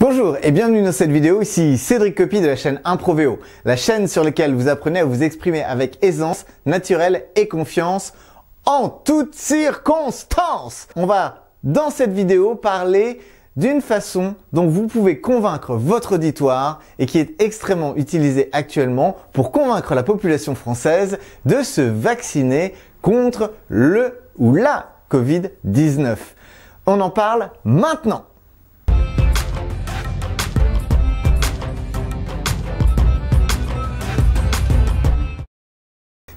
Bonjour et bienvenue dans cette vidéo, ici Cédric Copy de la chaîne Improvéo, la chaîne sur laquelle vous apprenez à vous exprimer avec aisance, naturel et confiance en toutes circonstances. On va dans cette vidéo parler d'une façon dont vous pouvez convaincre votre auditoire et qui est extrêmement utilisée actuellement pour convaincre la population française de se vacciner contre le ou la Covid-19. On en parle maintenant.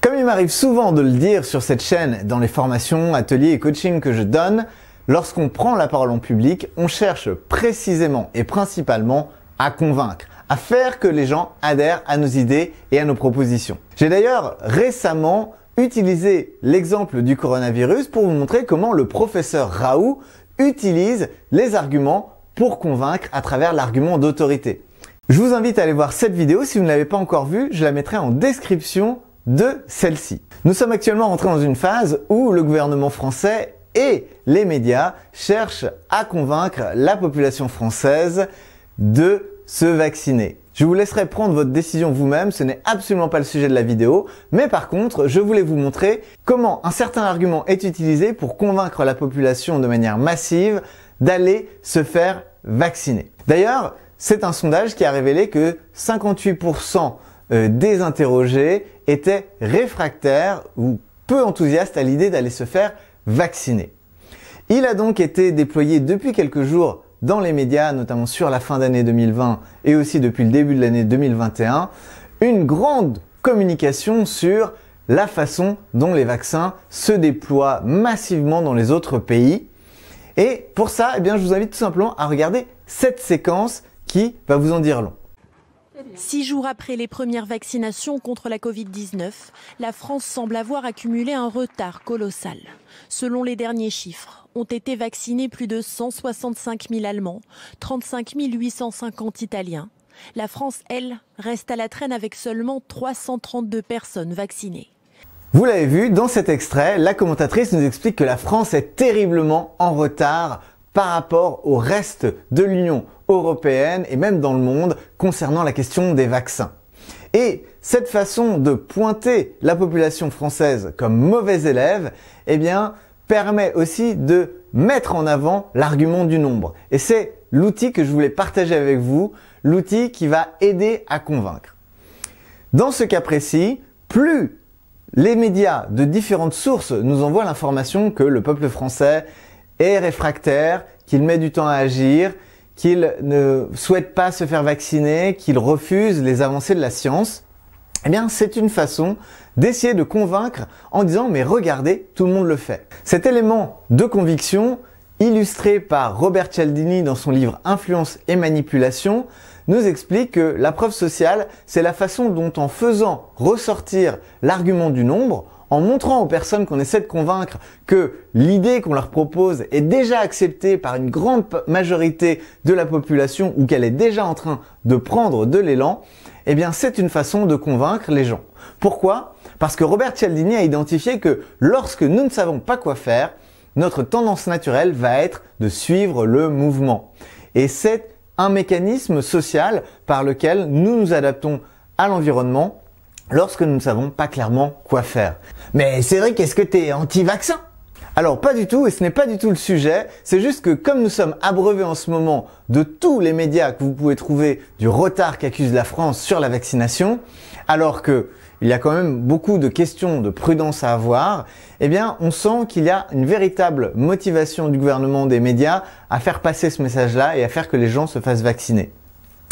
Comme il m'arrive souvent de le dire sur cette chaîne, dans les formations, ateliers et coachings que je donne, lorsqu'on prend la parole en public, on cherche précisément et principalement à convaincre, à faire que les gens adhèrent à nos idées et à nos propositions. J'ai d'ailleurs récemment utilisé l'exemple du coronavirus pour vous montrer comment le professeur Raoult utilise les arguments pour convaincre à travers l'argument d'autorité. Je vous invite à aller voir cette vidéo. Si vous ne l'avez pas encore vue, je la mettrai en description de celle-ci. Nous sommes actuellement rentrés dans une phase où le gouvernement français et les médias cherchent à convaincre la population française de se vacciner. Je vous laisserai prendre votre décision vous-même, ce n'est absolument pas le sujet de la vidéo, mais par contre, je voulais vous montrer comment un certain argument est utilisé pour convaincre la population de manière massive d'aller se faire vacciner. D'ailleurs, c'est un sondage qui a révélé que 58% des interrogés étaient réfractaires ou peu enthousiastes à l'idée d'aller se faire vacciner. Il a donc été déployé depuis quelques jours dans les médias, notamment sur la fin d'année 2020 et aussi depuis le début de l'année 2021, une grande communication sur la façon dont les vaccins se déploient massivement dans les autres pays. Et pour ça, je vous invite tout simplement à regarder cette séquence qui va vous en dire long. 6 jours après les premières vaccinations contre la Covid-19, la France semble avoir accumulé un retard colossal. Selon les derniers chiffres, ont été vaccinés plus de 165 000 Allemands, 35 850 Italiens. La France, elle, reste à la traîne avec seulement 332 personnes vaccinées. Vous l'avez vu, dans cet extrait, la commentatrice nous explique que la France est terriblement en retard par rapport au reste de l'Union européenne et même dans le monde concernant la question des vaccins. Et cette façon de pointer la population française comme mauvais élève, permet aussi de mettre en avant l'argument du nombre. Et c'est l'outil que je voulais partager avec vous, l'outil qui va aider à convaincre. Dans ce cas précis, plus les médias de différentes sources nous envoient l'information que le peuple français est réfractaire, qu'il met du temps à agir, qu'il ne souhaite pas se faire vacciner, qu'il refuse les avancées de la science, c'est une façon d'essayer de convaincre en disant « mais regardez, tout le monde le fait ». Cet élément de conviction, illustré par Robert Cialdini dans son livre « Influence et manipulation », nous explique que la preuve sociale, c'est la façon dont en faisant ressortir l'argument du nombre, en montrant aux personnes qu'on essaie de convaincre que l'idée qu'on leur propose est déjà acceptée par une grande majorité de la population ou qu'elle est déjà en train de prendre de l'élan, c'est une façon de convaincre les gens. Pourquoi ? Parce que Robert Cialdini a identifié que lorsque nous ne savons pas quoi faire, notre tendance naturelle va être de suivre le mouvement. Et c'est un mécanisme social par lequel nous nous adaptons à l'environnement lorsque nous ne savons pas clairement quoi faire. Mais Cédric, est-ce que tu es anti-vaccin ? Alors pas du tout, et ce n'est pas du tout le sujet, c'est juste que comme nous sommes abreuvés en ce moment de tous les médias que vous pouvez trouver du retard qu'accuse la France sur la vaccination, alors que il y a quand même beaucoup de questions de prudence à avoir, on sent qu'il y a une véritable motivation du gouvernement, des médias, à faire passer ce message-là et à faire que les gens se fassent vacciner.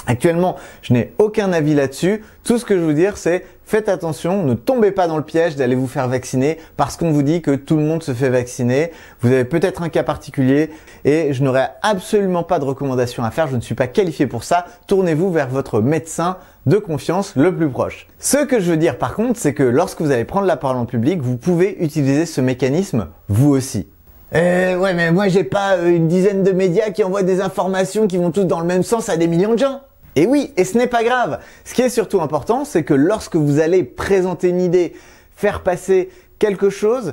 Actuellement, je n'ai aucun avis là-dessus. Tout ce que je veux dire, c'est faites attention, ne tombez pas dans le piège d'aller vous faire vacciner parce qu'on vous dit que tout le monde se fait vacciner. Vous avez peut-être un cas particulier et je n'aurai absolument pas de recommandation à faire. Je ne suis pas qualifié pour ça. Tournez-vous vers votre médecin de confiance le plus proche. Ce que je veux dire par contre, c'est que lorsque vous allez prendre la parole en public, vous pouvez utiliser ce mécanisme vous aussi. Ouais, mais moi j'ai pas une dizaine de médias qui envoient des informations qui vont tous dans le même sens à des millions de gens. Et oui, et ce n'est pas grave. Ce qui est surtout important, c'est que lorsque vous allez présenter une idée, faire passer quelque chose,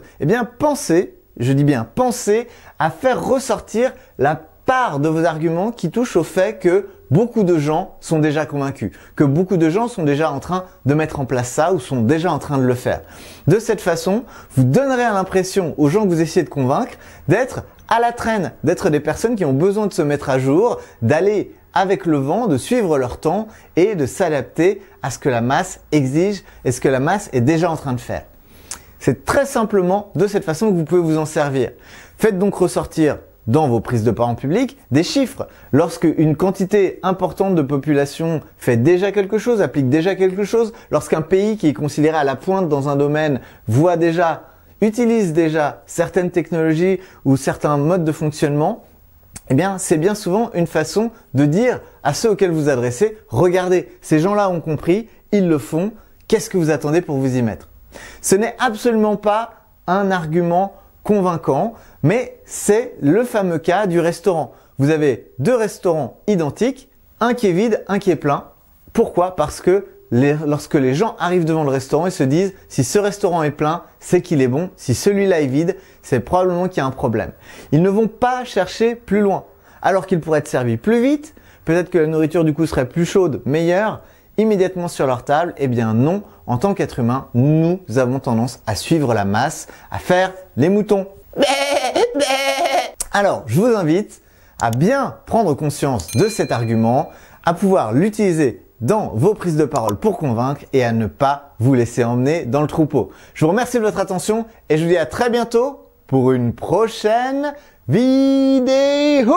pensez, je dis bien pensez, à faire ressortir la part de vos arguments qui touchent au fait que beaucoup de gens sont déjà convaincus, que beaucoup de gens sont déjà en train de mettre en place ça ou sont déjà en train de le faire. De cette façon, vous donnerez l'impression aux gens que vous essayez de convaincre d'être à la traîne, d'être des personnes qui ont besoin de se mettre à jour, d'aller avec le vent, de suivre leur temps et de s'adapter à ce que la masse exige et ce que la masse est déjà en train de faire. C'est très simplement de cette façon que vous pouvez vous en servir. Faites donc ressortir dans vos prises de parole publiques des chiffres. Lorsque une quantité importante de population fait déjà quelque chose, applique déjà quelque chose, lorsqu'un pays qui est considéré à la pointe dans un domaine utilise déjà certaines technologies ou certains modes de fonctionnement, eh bien, c'est bien souvent une façon de dire à ceux auxquels vous adressez, regardez, ces gens-là ont compris, ils le font, qu'est-ce que vous attendez pour vous y mettre? Ce n'est absolument pas un argument convaincant, mais c'est le fameux cas du restaurant. Vous avez deux restaurants identiques, un qui est vide, un qui est plein. Pourquoi? Parce que lorsque les gens arrivent devant le restaurant, ils se disent si ce restaurant est plein, c'est qu'il est bon. Si celui-là est vide, c'est probablement qu'il y a un problème. Ils ne vont pas chercher plus loin. Alors qu'ils pourraient être servis plus vite, peut-être que la nourriture du coup serait plus chaude, meilleure, immédiatement sur leur table. Eh bien non, en tant qu'être humain, nous avons tendance à suivre la masse, à faire les moutons. Alors, je vous invite à bien prendre conscience de cet argument, à pouvoir l'utiliser dans vos prises de parole pour convaincre et à ne pas vous laisser emmener dans le troupeau. Je vous remercie de votre attention et je vous dis à très bientôt pour une prochaine vidéo.